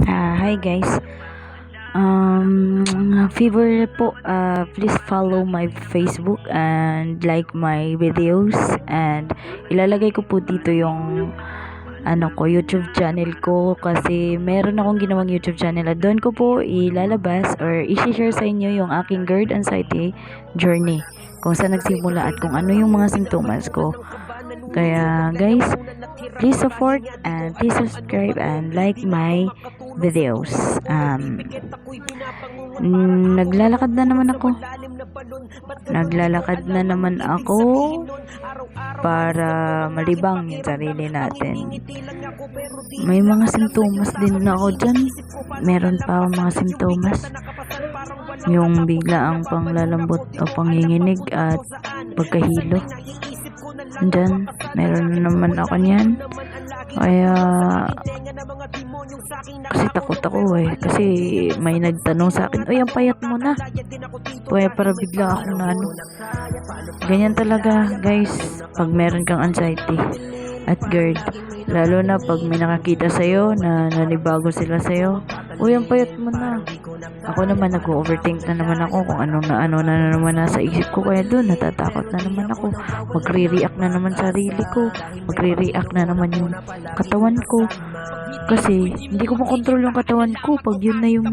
Hi guys. Um, Favor po, please follow my Facebook and like my videos, and ilalagay ko po dito yung YouTube channel ko, kasi meron akong ginawang YouTube channel at doon ko po ilalabas or i-share sa inyo yung aking GERD anxiety journey, kung saan nagsimula at kung ano yung mga simptomas ko. Kaya guys, please support and please subscribe and like my videos. Naglalakad na naman ako. Naglalakad na naman ako para malibang yung sarili natin. May mga simptomas din na ako dyan. Meron pa mga simptomas. Yung bigla ang panglalambot o panginginig at pagkahilo. Diyan, meron na naman ako niyan. Kaya, kasi takot ako kasi may nagtanong sa akin, "Uy, ang payat mo na." Kaya para bigla ako na ganyan talaga guys, pag meron kang anxiety at GERD. Lalo na pag may nakakita sa'yo na nanibago sila sa'yo, "Uy, ang payat mo na." Ako naman, nag-overthink na naman ako kung ano na naman nasa isip ko. Kaya doon, natatakot na naman ako. Magre-react na naman sarili ko. Magre-react na naman yung katawan ko. Kasi, hindi ko makontrol yung katawan ko pag yun na yung